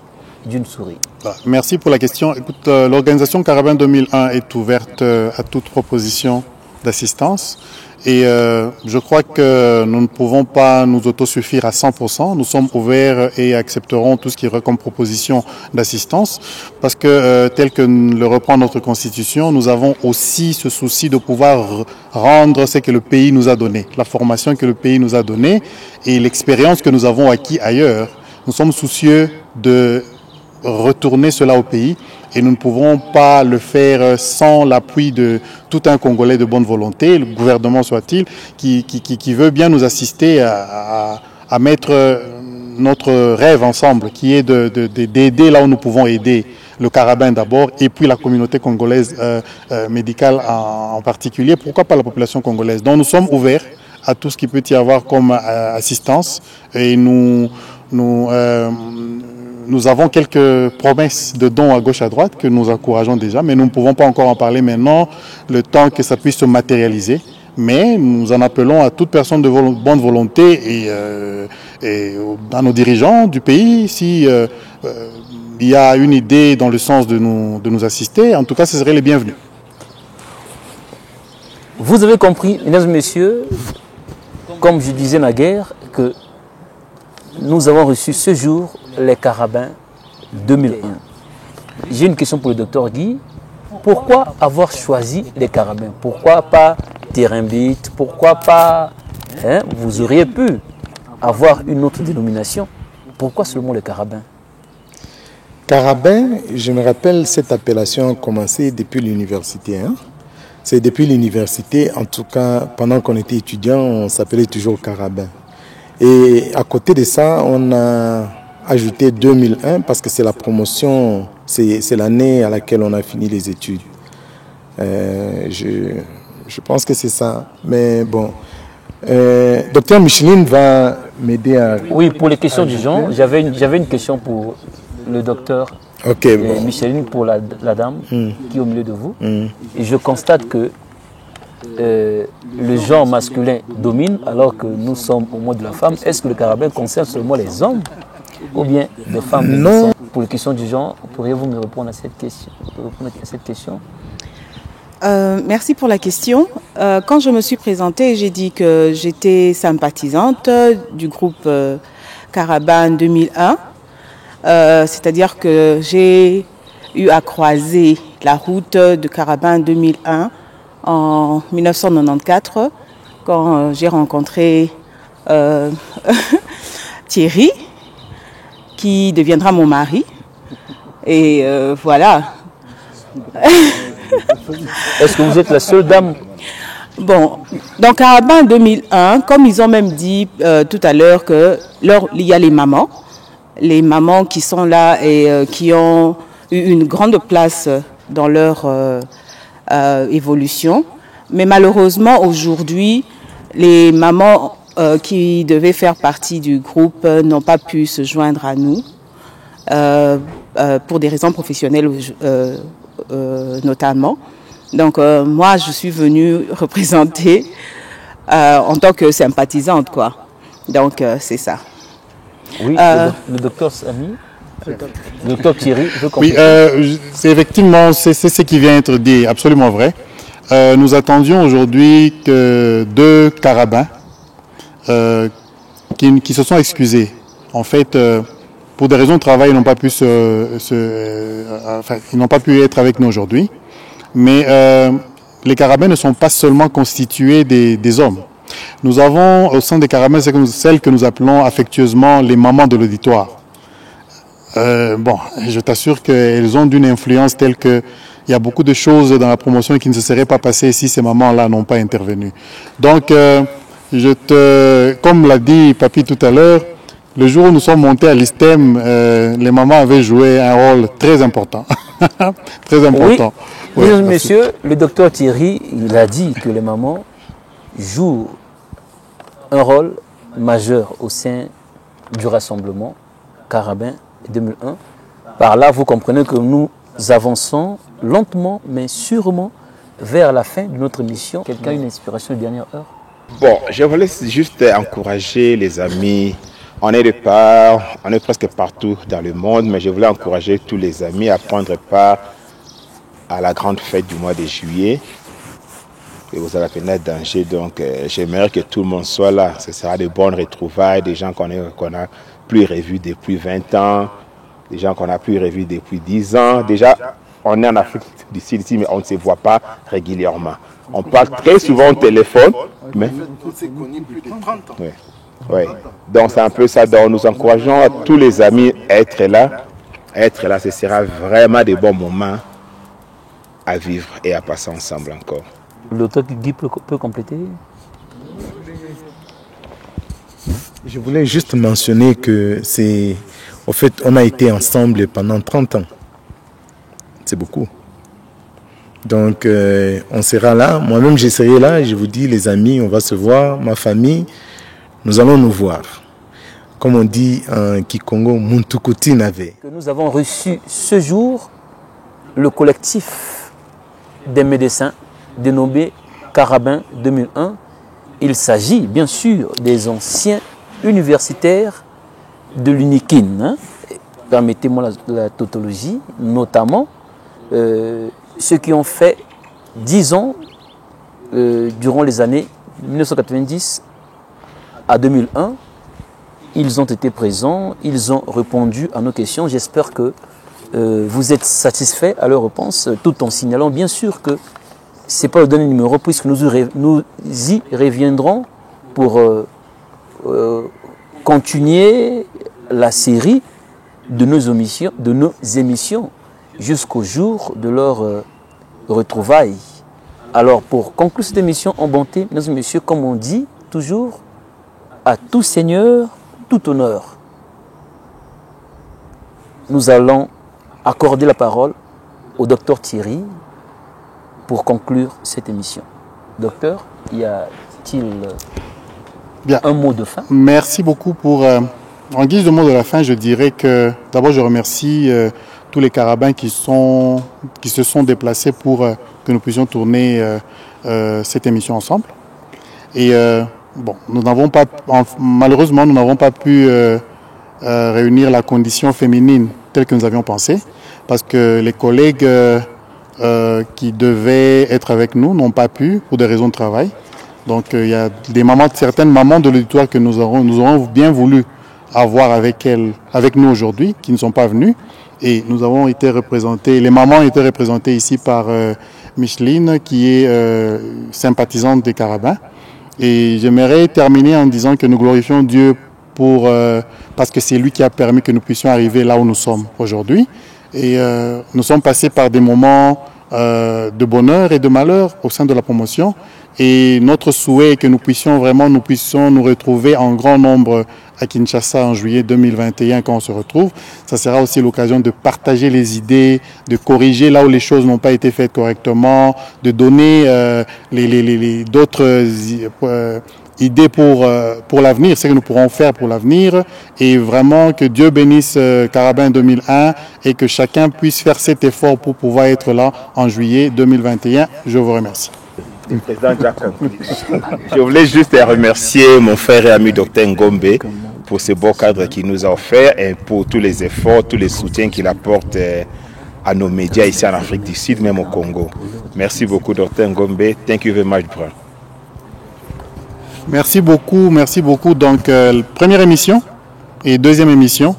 d'une souris? Merci pour la question. Écoute, l'organisation Carabin 2001 est ouverte à toute proposition d'assistance. Et je crois que nous ne pouvons pas nous autosuffire à 100%. Nous sommes ouverts et accepterons tout ce qui est comme proposition d'assistance parce que, tel que le reprend notre Constitution, nous avons aussi ce souci de pouvoir rendre ce que le pays nous a donné, la formation que le pays nous a donnée et l'expérience que nous avons acquis ailleurs. Nous sommes soucieux de retourner cela au pays et nous ne pouvons pas le faire sans l'appui de tout un Congolais de bonne volonté, le gouvernement soit-il, qui veut bien nous assister à à mettre notre rêve ensemble, qui est d'aider là où nous pouvons aider le carabin d'abord, et puis la communauté congolaise médicale en particulier, pourquoi pas la population congolaise. Donc nous sommes ouverts à tout ce qui peut y avoir comme assistance, et nous avons quelques promesses de dons à gauche à droite que nous encourageons déjà, mais nous ne pouvons pas encore en parler maintenant, le temps que ça puisse se matérialiser. Mais nous en appelons à toute personne de bonne volonté et à nos dirigeants du pays, si il y a une idée dans le sens de nous assister, en tout cas ce serait les bienvenus. Vous avez compris, mesdames et messieurs, comme je disais naguère, que nous avons reçu ce jour les carabins 2001. J'ai une question pour le docteur Guy. Pourquoi avoir choisi les carabins? Pourquoi pas Terrembite? Pourquoi pas... vous auriez pu avoir une autre dénomination. Pourquoi seulement les carabins? Carabin, je me rappelle, cette appellation a commencé depuis l'université. C'est depuis l'université, en tout cas, pendant qu'on était étudiant, on s'appelait toujours carabin. Et à côté de ça, on a ajouté 2001 parce que c'est la promotion, c'est l'année à laquelle on a fini les études. Je pense que c'est ça. Mais bon, docteur Micheline va m'aider à... Oui, pour les questions du genre, j'avais une question pour le docteur Micheline, pour la dame qui est au milieu de vous. Et je constate que le genre masculin domine alors que nous sommes au mot de la femme. Est-ce que le carabin concerne seulement les hommes ou bien les femmes? Non. Pour les questions du genre, pourriez-vous me répondre à cette question? Merci pour la question. Quand je me suis présentée, j'ai dit que j'étais sympathisante du groupe Carabin 2001. C'est-à-dire que j'ai eu à croiser la route de Carabin 2001 en 1994 quand j'ai rencontré Thierry, qui deviendra mon mari. Et voilà. Est-ce que vous êtes la seule dame? Bon, dans Carabin 2001, comme ils ont même dit tout à l'heure qu'il y a les mamans qui sont là et qui ont eu une grande place dans leur évolution. Mais malheureusement, aujourd'hui, les mamans qui devaient faire partie du groupe n'ont pas pu se joindre à nous pour des raisons professionnelles notamment. Donc moi, je suis venue représenter en tant que sympathisante, quoi. Donc c'est ça. Oui, le docteur Samy, le docteur Thierry, je comprends. Oui, c'est effectivement, c'est ce qui vient d'être dit, absolument vrai. Nous attendions aujourd'hui que 2 carabins qui se sont excusés. En fait, pour des raisons de travail, ils n'ont pas pu ils n'ont pas pu être avec nous aujourd'hui. Mais les carabins ne sont pas seulement constitués des hommes. Nous avons au sein des carabins celles que nous appelons affectueusement les mamans de l'auditoire. Bon, je t'assure qu'elles ont d'une influence telle que il y a beaucoup de choses dans la promotion qui ne se seraient pas passées si ces mamans-là n'ont pas intervenu. Donc, comme l'a dit Papy tout à l'heure, le jour où nous sommes montés à l'ISTEM, les mamans avaient joué un rôle très important. Très important. Oui, mesdames et messieurs, le docteur Thierry, il a dit que les mamans jouent un rôle majeur au sein du rassemblement Carabin 2001. Par là, vous comprenez que nous avançons lentement mais sûrement vers la fin de notre mission. Quelqu'un a une inspiration de dernière heure? Bon, je voulais juste encourager les amis. On est presque partout dans le monde, mais je voulais encourager tous les amis à prendre part à la grande fête du mois de juillet. Et vous allez connaître d'Angers, donc j'aimerais que tout le monde soit là. Ce sera de bonnes retrouvailles, des gens qu'on n'a plus revus depuis 20 ans, des gens qu'on n'a plus revus depuis 10 ans. Déjà, on est en Afrique du Sud ici, mais on ne se voit pas régulièrement. On parle très souvent au téléphone, mais... Oui. Oui. Donc c'est un peu ça. Donc nous encourageons à tous les amis à être là. Être là, ce sera vraiment des bons moments à vivre et à passer ensemble encore. Le docteur Guy peut compléter? Je voulais juste mentionner que au fait, on a été ensemble pendant 30 ans. C'est beaucoup. Donc, on sera là. Moi-même, je serai là. Je vous dis, les amis, on va se voir. Ma famille, nous allons nous voir. Comme on dit en Kikongo, Muntukuti Nave. Nous avons reçu ce jour le collectif des médecins dénommé Carabin 2001. Il s'agit bien sûr des anciens universitaires de l'UNIKIN. Hein. Permettez-moi la tautologie, notamment ceux qui ont fait 10 ans durant les années 1990 à 2001. Ils ont été présents, ils ont répondu à nos questions. J'espère que vous êtes satisfaits à leur réponse, tout en signalant bien sûr que ce n'est pas le dernier numéro, puisque nous y reviendrons pour continuer la série de nos émissions jusqu'au jour de leur retrouvailles. Alors, pour conclure cette émission en bonté, mesdames et messieurs, comme on dit toujours, à tout seigneur, tout honneur. Nous allons accorder la parole au docteur Thierry pour conclure cette émission. Docteur, y a-t-il un mot de fin? Merci beaucoup pour... en guise de mot de la fin, je dirais que d'abord je remercie tous les carabins qui se sont déplacés pour que nous puissions tourner cette émission ensemble. Et bon, malheureusement, nous n'avons pas pu réunir la condition féminine telle que nous avions pensé, parce que les collègues qui devaient être avec nous n'ont pas pu pour des raisons de travail. Donc il y a certaines mamans de l'auditoire que nous aurons bien voulu avoir avec nous aujourd'hui, qui ne sont pas venues. Et nous avons été représentés, les mamans ont été représentées ici par Micheline, qui est sympathisante des Carabins. Et j'aimerais terminer en disant que nous glorifions Dieu parce que c'est lui qui a permis que nous puissions arriver là où nous sommes aujourd'hui. Et nous sommes passés par des moments de bonheur et de malheur au sein de la promotion. Et notre souhait est que nous puissions nous retrouver en grand nombre à Kinshasa en juillet 2021 quand on se retrouve. Ça sera aussi l'occasion de partager les idées, de corriger là où les choses n'ont pas été faites correctement, de donner d'autres idées pour l'avenir, ce que nous pourrons faire pour l'avenir. Et vraiment que Dieu bénisse Carabin 2001 et que chacun puisse faire cet effort pour pouvoir être là en juillet 2021. Je vous remercie. Je voulais juste remercier mon frère et ami Dr Ngombe pour ce beau cadre qu'il nous a offert et pour tous les efforts, tous les soutiens qu'il apporte à nos médias ici en Afrique du Sud, même au Congo. Merci beaucoup Dr Ngombe. Thank you very much, bro. Merci beaucoup. Donc, première émission et deuxième émission,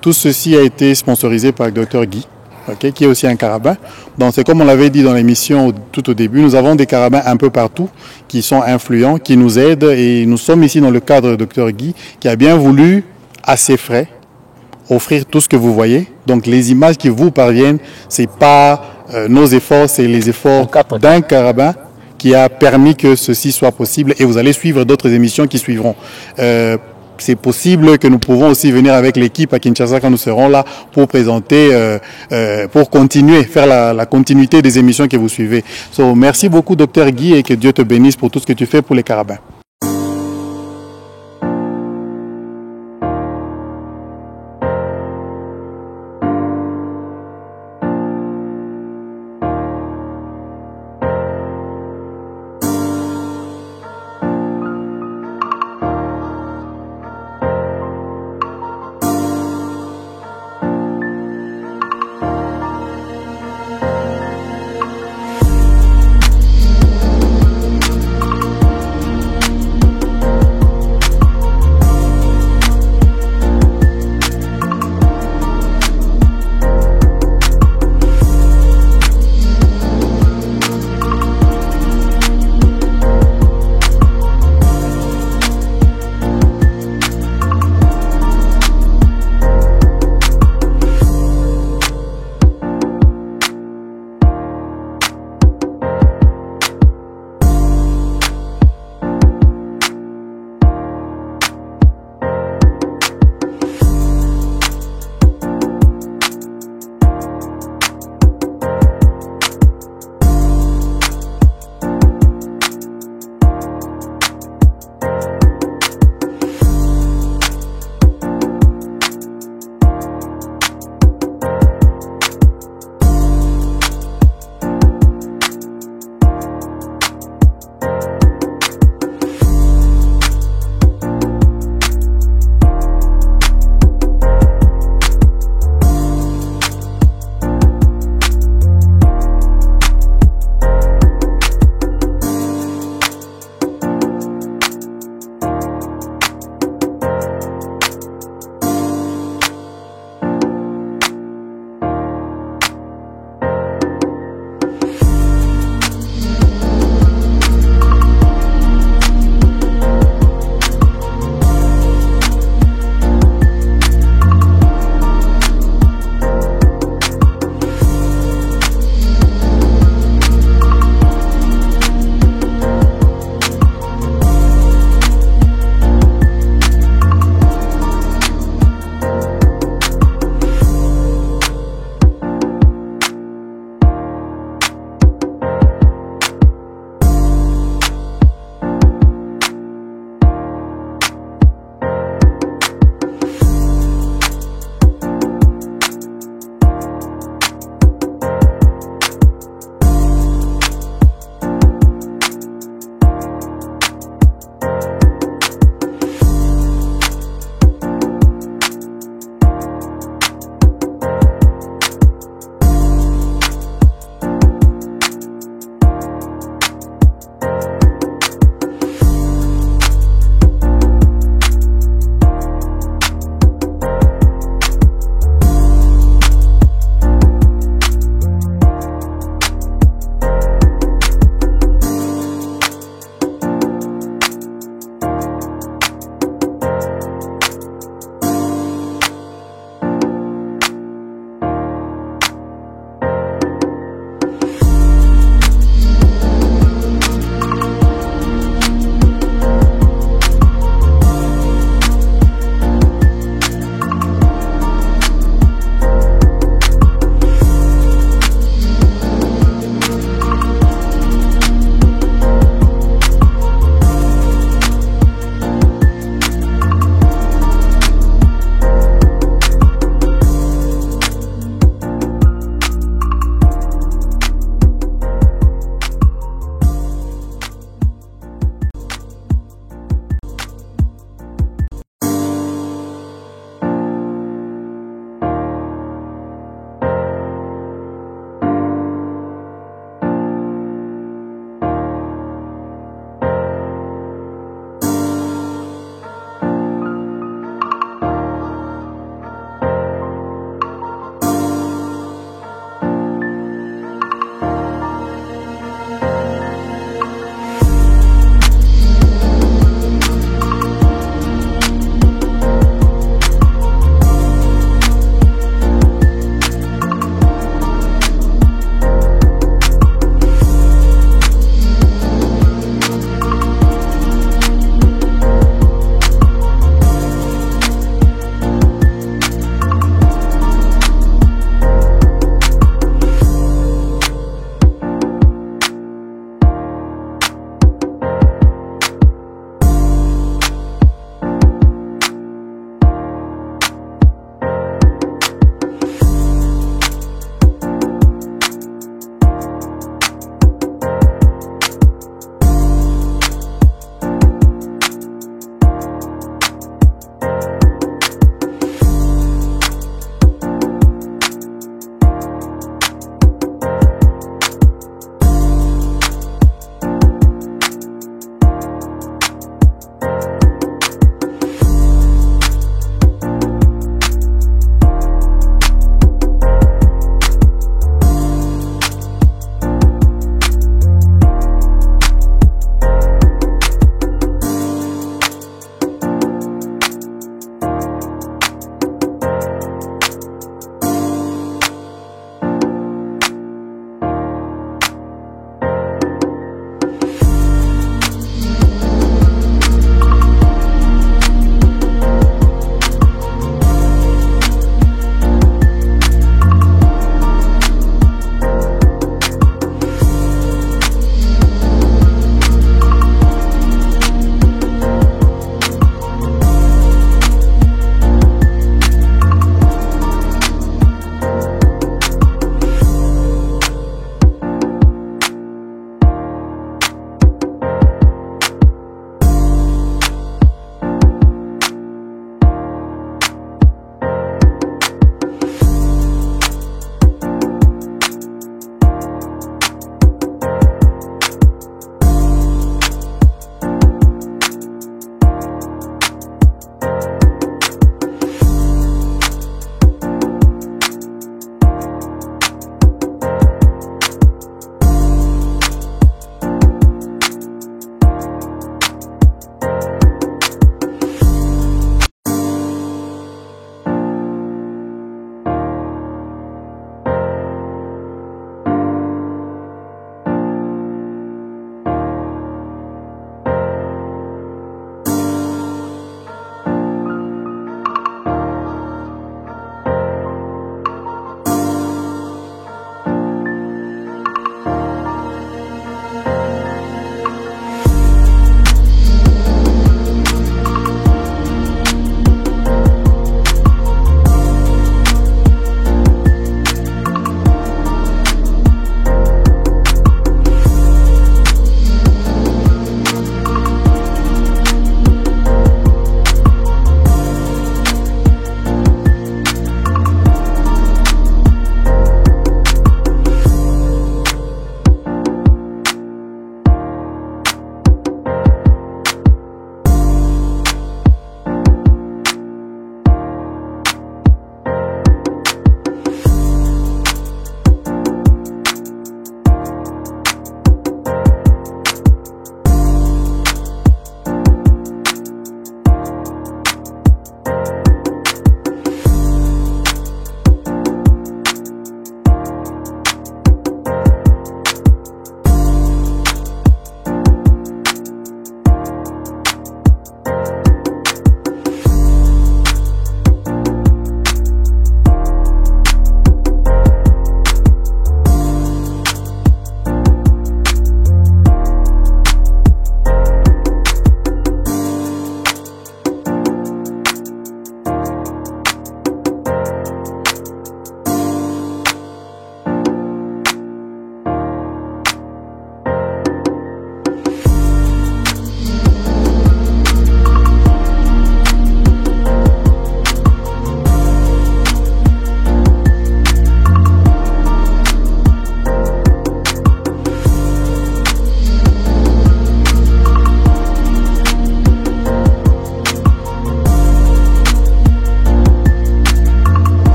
tout ceci a été sponsorisé par le Dr Guy. Okay, qui est aussi un carabin. Donc c'est comme on l'avait dit dans l'émission tout au début, nous avons des carabins un peu partout qui sont influents, qui nous aident et nous sommes ici dans le cadre de Dr Guy qui a bien voulu, à ses frais, offrir tout ce que vous voyez. Donc les images qui vous parviennent, c'est pas nos efforts, c'est les efforts d'un carabin qui a permis que ceci soit possible et vous allez suivre d'autres émissions qui suivront. C'est possible que nous pouvons aussi venir avec l'équipe à Kinshasa quand nous serons là pour présenter, pour continuer, faire la continuité des émissions que vous suivez. Merci beaucoup Dr Guy et que Dieu te bénisse pour tout ce que tu fais pour les carabins.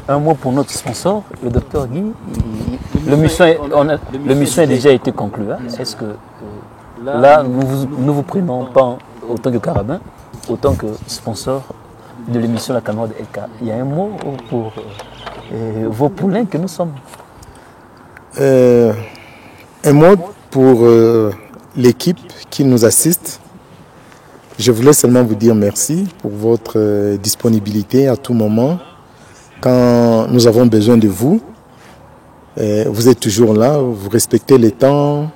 un mot pour notre sponsor, le docteur Guy. Le mission a déjà été conclue. Hein. Est-ce que là, nous vous prenons pas autant que Carabin, autant que sponsor de l'émission La Caméra de LK. Il y a un mot pour vos poulains que nous sommes. Un mot pour l'équipe qui nous assiste. Je voulais seulement vous dire merci pour votre disponibilité à tout moment. Quand nous avons besoin de vous, vous êtes toujours là, vous respectez les temps.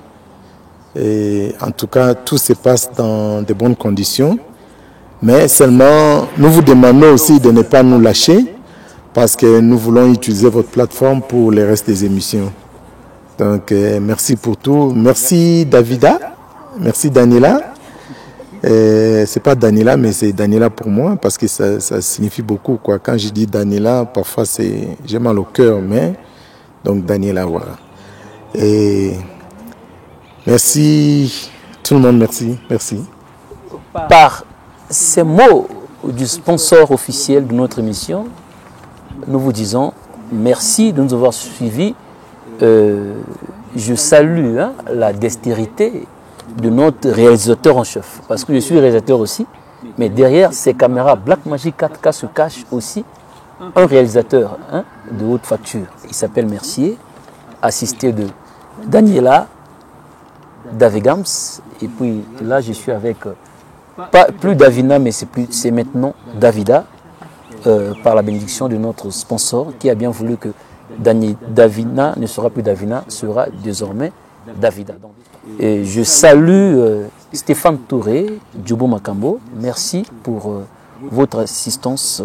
Et en tout cas, tout se passe dans de bonnes conditions. Mais seulement, nous vous demandons aussi de ne pas nous lâcher parce que nous voulons utiliser votre plateforme pour le reste des émissions. Donc, merci pour tout. Merci Davida. Merci Daniela. C'est pas Daniela, mais c'est Daniela pour moi parce que ça signifie beaucoup, quoi. Quand je dis Daniela, parfois j'ai mal au cœur, mais donc Daniela, voilà. Et merci tout le monde, merci. Par ces mots du sponsor officiel de notre émission, nous vous disons merci de nous avoir suivis. Je salue la dextérité de notre réalisateur en chef, parce que je suis réalisateur aussi, mais derrière ces caméras Blackmagic 4K se cache aussi un réalisateur de haute facture. Il s'appelle Mercier, assisté de Daniela, Davegams, et puis là je suis avec, plus Davina, mais c'est maintenant Davida, par la bénédiction de notre sponsor qui a bien voulu que Davina ne sera plus Davina, sera désormais Davida. Et je salue Stéphane Touré, Djobo Makambo. Merci pour votre assistance.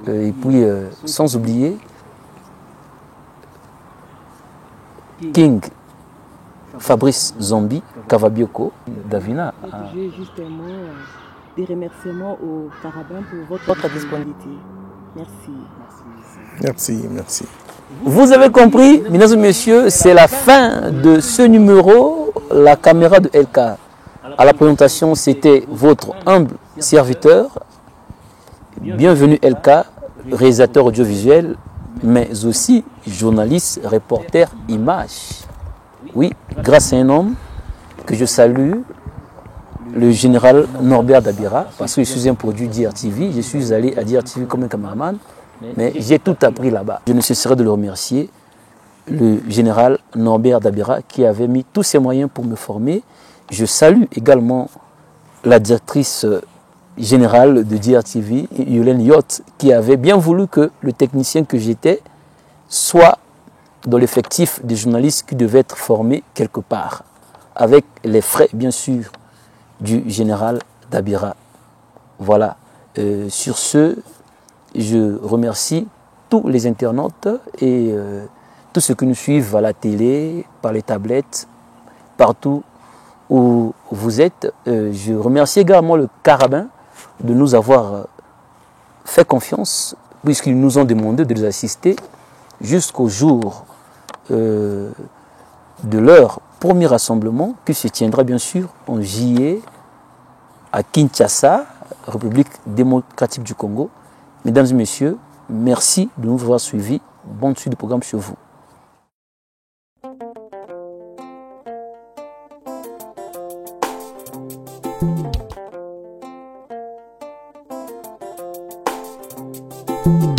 Et puis, sans oublier, King Fabrice Zombi, Kavabioko, Davina. J'ai juste un mot des remerciements au Carabin pour votre disponibilité. Merci. Vous avez compris, mesdames et messieurs, c'est la fin de ce numéro, La Caméra de LK. À la présentation, c'était votre humble serviteur. Bienvenue LK, réalisateur audiovisuel, mais aussi journaliste, reporter, image. Oui, grâce à un homme que je salue, le général Norbert Dabira, parce que je suis un produit d'IRTV, je suis allé à DIRTV comme un caméraman. Mais j'ai tout appris là-bas. Je ne cesserai de le remercier, le général Norbert Dabira, qui avait mis tous ses moyens pour me former. Je salue également la directrice générale de DIRTV, Yolène Yot, qui avait bien voulu que le technicien que j'étais soit dans l'effectif des journalistes qui devaient être formés quelque part, avec les frais, bien sûr, du général Dabira. Voilà. Sur ce, je remercie tous les internautes et tous ceux qui nous suivent à la télé, par les tablettes, partout où vous êtes. Je remercie également le Carabin de nous avoir fait confiance, puisqu'ils nous ont demandé de les assister jusqu'au jour de leur premier rassemblement, qui se tiendra bien sûr en juillet à Kinshasa, République démocratique du Congo. Mesdames et messieurs, merci de nous avoir suivis. Bonne suite du programme chez vous. Thank you.